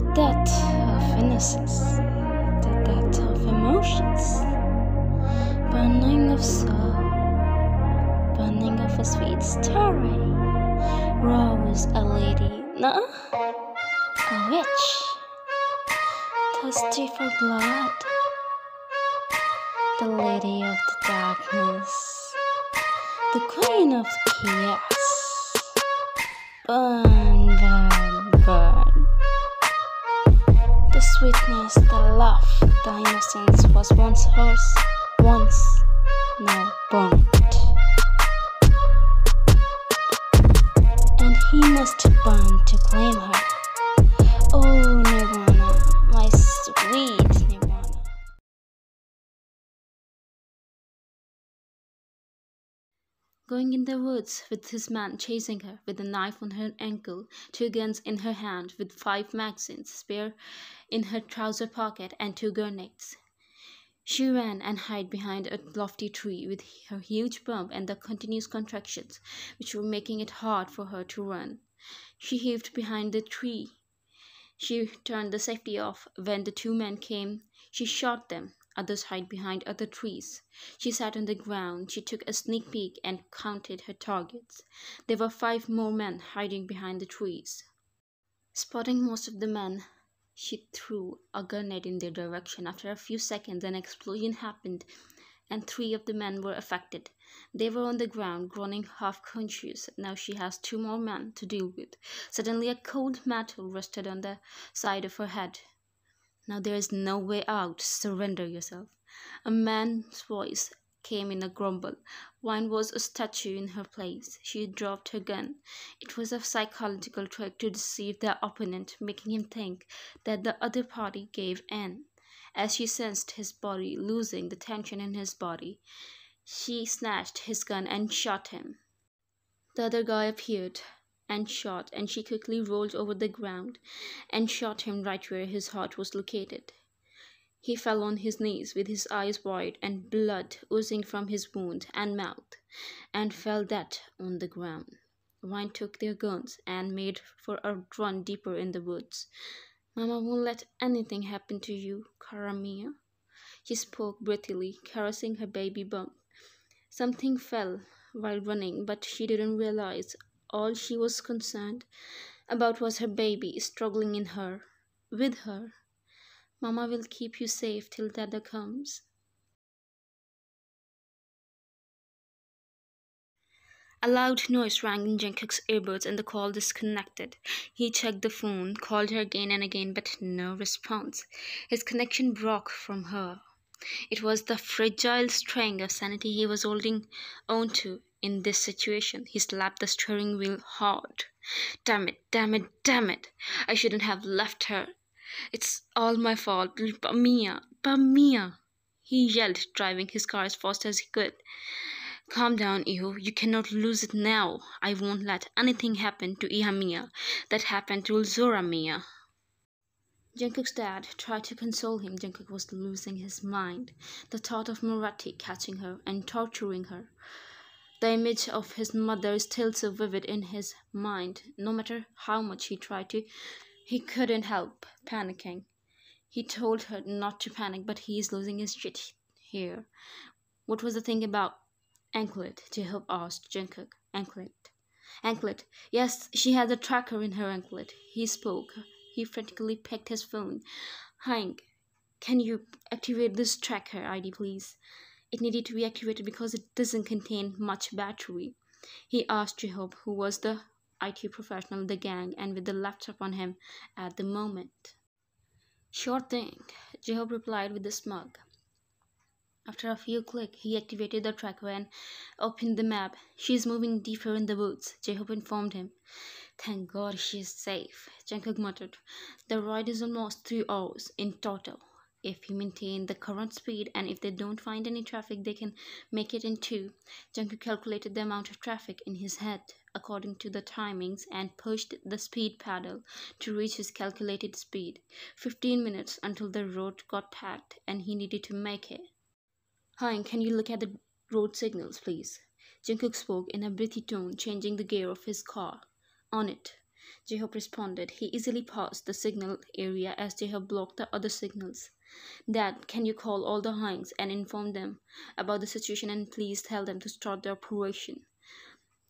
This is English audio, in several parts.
The death of innocence, the death of emotions, burning of soul, burning of a sweet story. Rose, a lady, no, a witch, thirsty for blood, the lady of the darkness, the queen of the chaos. Burn, burn, burn. The sweetness, the love, the innocence was once hers, once now burnt. And he must burn to claim her. Oh, Nirvana, my sweet Nirvana. Going in the woods with his man chasing her, with a knife on her ankle, 2 guns in her hand, with 5 magazines, spare in her trouser pocket, and 2 grenades. She ran and hid behind a lofty tree with her huge bump and the continuous contractions, which were making it hard for her to run. She hid behind the tree. She turned the safety off. When the 2 men came, she shot them. Others hid behind other trees. She sat on the ground. She took a sneak peek and counted her targets. There were 5 more men hiding behind the trees. Spotting most of the men, she threw a grenade in their direction. After a few seconds, an explosion happened, and 3 of the men were affected. They were on the ground, groaning, half-conscious. Now she has 2 more men to deal with. Suddenly a cold metal rested on the side of her head. Now there is no way out. Surrender yourself. A man's voice came in a grumble. Wine was a statue in her place. She dropped her gun. It was a psychological trick to deceive their opponent, making him think that the other party gave in. As she sensed his body losing the tension in his body, she snatched his gun and shot him. The other guy appeared and shot, and she quickly rolled over the ground and shot him right where his heart was located. He fell on his knees with his eyes wide and blood oozing from his wound and mouth, and fell dead on the ground. Wine took their guns and made for a run deeper in the woods. Mama won't let anything happen to you, Cara Mia. She spoke breathily, caressing her baby bump. Something fell while running, but she didn't realize. All she was concerned about was her baby struggling in her, with her. Mama will keep you safe till Dada comes. A loud noise rang in Jungkook's earbuds and the call disconnected. He checked the phone, called her again and again, but no response. His connection broke from her. It was the fragile string of sanity he was holding on to in this situation. He slapped the steering wheel hard. Damn it, damn it, damn it. I shouldn't have left her. It's all my fault. Bamia, Bamia, he yelled, driving his car as fast as he could. Calm down, Iho. You cannot lose it now. I won't let anything happen to Ihamia that happened to Zora Mia. Jungkook's dad tried to console him. Jungkook was losing his mind. The thought of Murati catching her and torturing her. The image of his mother is still so vivid in his mind. No matter how much he tried to, he couldn't help panicking. He told her not to panic, but he is losing his shit here. What was the thing about anklet? Jehob asked Jungkook. Anklet. Yes, she had a tracker in her anklet. He spoke. He frantically picked his phone. Hank, can you activate this tracker ID, please? It needed to be activated because it doesn't contain much battery. He asked Jehob, who was the IT professional in the gang and with the laptop on him at the moment. Sure thing, Jehob replied with a smug. After a few clicks, he activated the tracker and opened the map. She's moving deeper in the woods, Jehob informed him. Thank God she's safe, Jungkook muttered. The ride is almost 3 hours in total. If you maintain the current speed and if they don't find any traffic, they can make it in 2. Jungkook calculated the amount of traffic in his head according to the timings and pushed the speed pedal to reach his calculated speed. 15 minutes until the road got packed and he needed to make it. Hein, can you look at the road signals, please? Jungkook spoke in a breathy tone, changing the gear of his car. On it. Jehob responded. He easily passed the signal area as Jehob blocked the other signals. Dad, can you call all the Hinds and inform them about the situation and please tell them to start the operation?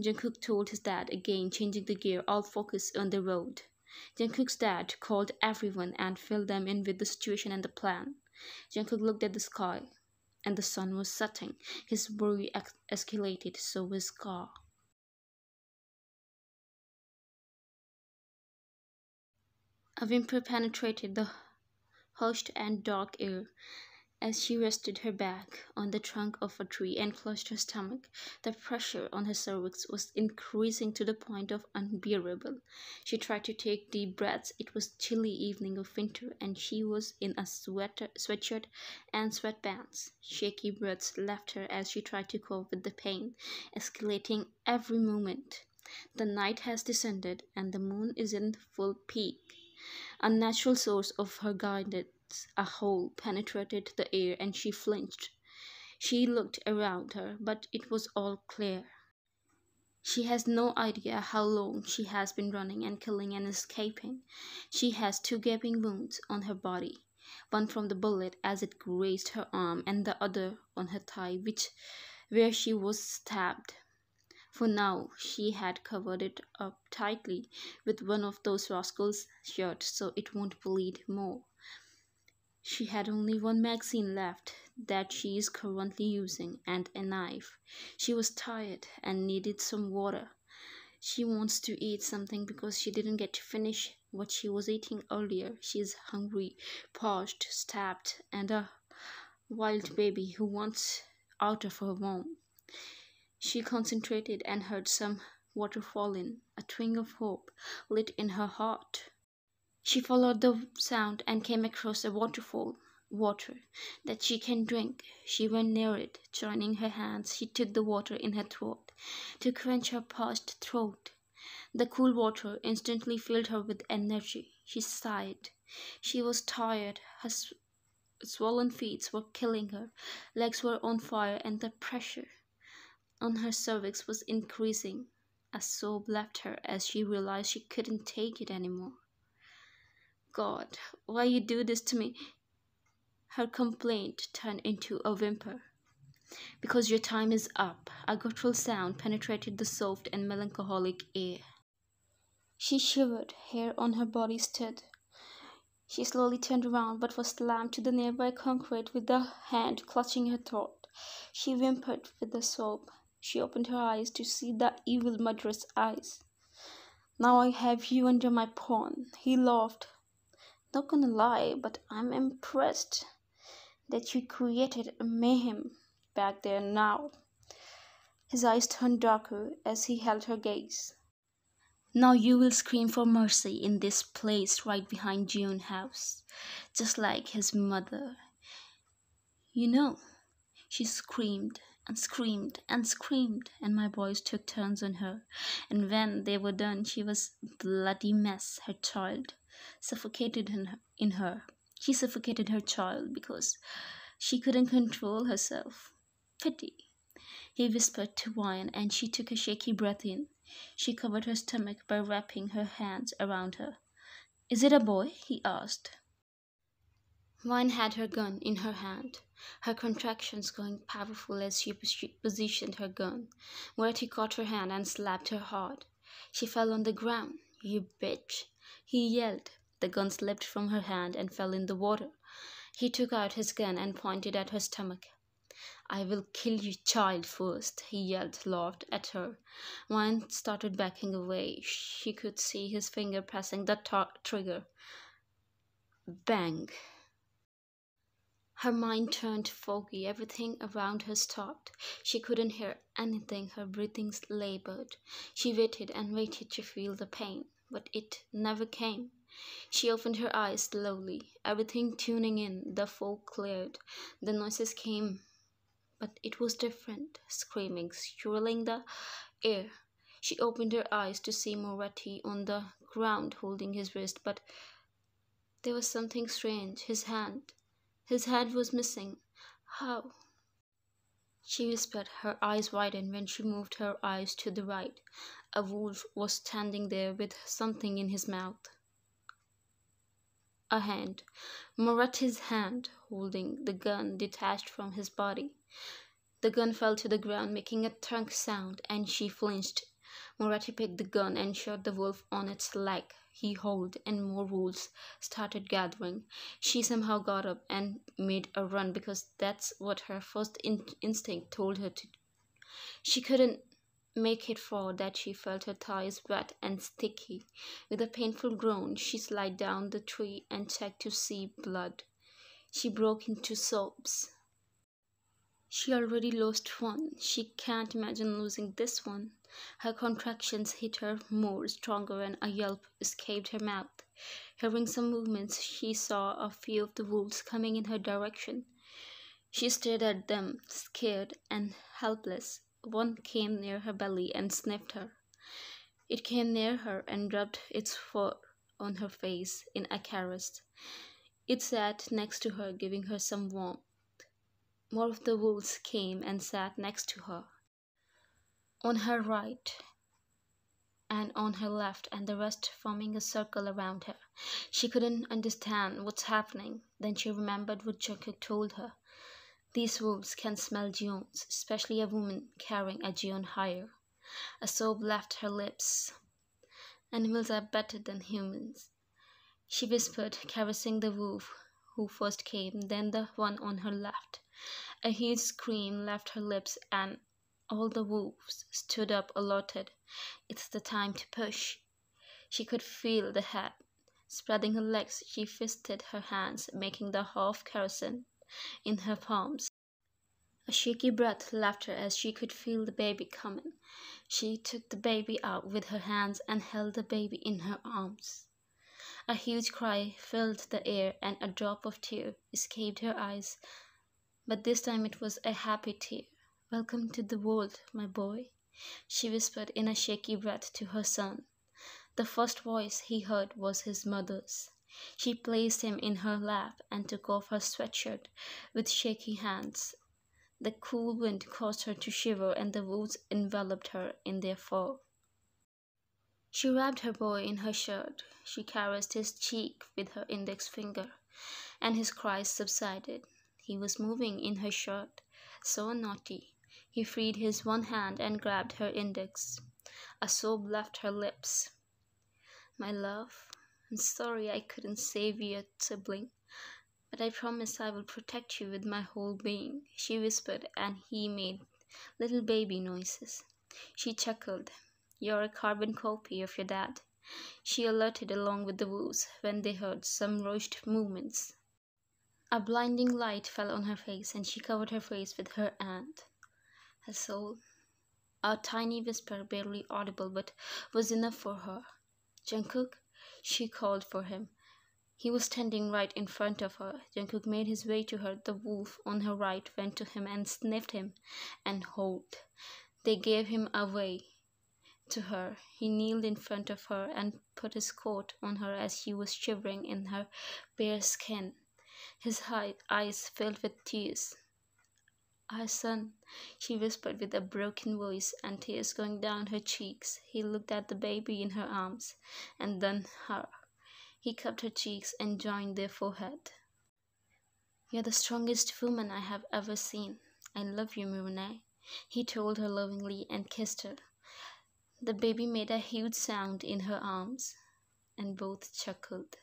Jungkook told his dad again, changing the gear, all focus on the road. Jungkook's dad called everyone and filled them in with the situation and the plan. Jungkook looked at the sky, and the sun was setting. His worry escalated, so was Ka. A whimper penetrated the hushed and dark air as she rested her back on the trunk of a tree and clutched her stomach. The pressure on her cervix was increasing to the point of unbearable. She tried to take deep breaths. It was chilly evening of winter and she was in a sweatshirt and sweatpants. Shaky breaths left her as she tried to cope with the pain, escalating every moment. The night has descended and the moon is in full peak. A natural source of her guidance, a hole penetrated the air and she flinched. She looked around her, but it was all clear. She has no idea how long she has been running and killing and escaping. She has 2 gaping wounds on her body, one from the bullet as it grazed her arm and the other on her thigh, where she was stabbed. For now, she had covered it up tightly with one of those rascals' shirts so it won't bleed more. She had only 1 magazine left that she is currently using and a knife. She was tired and needed some water. She wants to eat something because she didn't get to finish what she was eating earlier. She is hungry, parched, stabbed, and a wild baby who wants out of her womb. She concentrated and heard some water fall in. A twinge of hope lit in her heart. She followed the sound and came across a waterfall, water that she can drink. She went near it, joining her hands. She took the water in her throat to quench her parched throat. The cool water instantly filled her with energy. She sighed. She was tired. Her swollen feet were killing her. Legs were on fire and the pressure on her cervix was increasing. A sob left her as she realized she couldn't take it anymore. God, why you do this to me? Her complaint turned into a whimper. Because your time is up. A guttural sound penetrated the soft and melancholic air. She shivered, hair on her body stood. She slowly turned around but was slammed to the nearby concrete with the hand clutching her throat. She whimpered with a sob. She opened her eyes to see the evil murderous eyes. Now I have you under my pawn. He laughed. Not gonna lie, but I'm impressed that you created a mayhem back there now. His eyes turned darker as he held her gaze. Now you will scream for mercy in this place right behind Jeon's house, just like his mother. You know, she screamed and screamed and screamed, and my boys took turns on her. And when they were done, she was a bloody mess. Her child suffocated in her. She suffocated her child because she couldn't control herself. Pity, he whispered to Wine, and she took a shaky breath in. She covered her stomach by wrapping her hands around her. Is it a boy? He asked. Wine had her gun in her hand, her contractions going powerful as she positioned her gun. Moretti caught her hand and slapped her hard. She fell on the ground. You bitch, he yelled. The gun slipped from her hand and fell in the water. He took out his gun and pointed at her stomach. I will kill you, child, first, he yelled, laughed at her. Wine started backing away. She could see his finger pressing the trigger. Bang! Her mind turned foggy. Everything around her stopped. She couldn't hear anything. Her breathing labored. She waited and waited to feel the pain, but it never came. She opened her eyes slowly, everything tuning in. The fog cleared. The noises came, but it was different. Screaming, swirling the air. She opened her eyes to see Moretti on the ground holding his wrist, but there was something strange. His hand was missing. How? She whispered. Her eyes widened when she moved her eyes to the right. A wolf was standing there with something in his mouth. A hand. Moretti's hand, holding the gun, detached from his body. The gun fell to the ground, making a thunk sound, and she flinched. Moretti picked the gun and shot the wolf on its leg. He howled, and more wolves started gathering. She somehow got up and made a run because that's what her first instinct told her to. She couldn't make it for that she felt her thighs wet and sticky. With a painful groan, she slid down the tree and checked to see blood. She broke into sobs. She already lost one. She can't imagine losing this one. Her contractions hit her more stronger and a yelp escaped her mouth. Hearing some movements, she saw a few of the wolves coming in her direction. She stared at them, scared and helpless. One came near her belly and sniffed her. It came near her and rubbed its fur on her face in a caress. It sat next to her, giving her some warmth. More of the wolves came and sat next to her, on her right and on her left, and the rest forming a circle around her. She couldn't understand what's happening. Then she remembered what Jungkook told her. These wolves can smell Jeons, especially a woman carrying a Jeon higher. A sob left her lips. Animals are better than humans, she whispered, caressing the wolf who first came, then the one on her left. A huge scream left her lips, and all the wolves stood up, alerted. It's the time to push. She could feel the head. Spreading her legs, she fisted her hands, making the half crescent in her palms. A shaky breath left her as she could feel the baby coming. She took the baby out with her hands and held the baby in her arms. A huge cry filled the air and a drop of tear escaped her eyes, but this time it was a happy tear. "Welcome to the world, my boy," she whispered in a shaky breath to her son. The first voice he heard was his mother's. She placed him in her lap and took off her sweatshirt with shaky hands. The cool wind caused her to shiver, and the wolves enveloped her in their fur. She wrapped her boy in her shirt. She caressed his cheek with her index finger, and his cries subsided. He was moving in her shirt. So naughty. He freed his one hand and grabbed her index. A sob left her lips. "My love, I'm sorry I couldn't save your sibling, but I promise I will protect you with my whole being," she whispered, and he made little baby noises. She chuckled. "You're a carbon copy of your dad," she alerted along with the wolves when they heard some rushed movements. A blinding light fell on her face, and she covered her face with her hand. Her soul. A tiny whisper, barely audible, but was enough for her. "Jungkook," she called for him. He was standing right in front of her. Jungkook made his way to her. The wolf on her right went to him and sniffed him and howled. They gave him away to her. He kneeled in front of her and put his coat on her as she was shivering in her bare skin. His eyes filled with tears. "Our son," she whispered with a broken voice and tears going down her cheeks. He looked at the baby in her arms and then her. He cupped her cheeks and joined their forehead. "You're the strongest woman I have ever seen. I love you, Murune," he told her lovingly and kissed her. The baby made a huge sound in her arms, and both chuckled.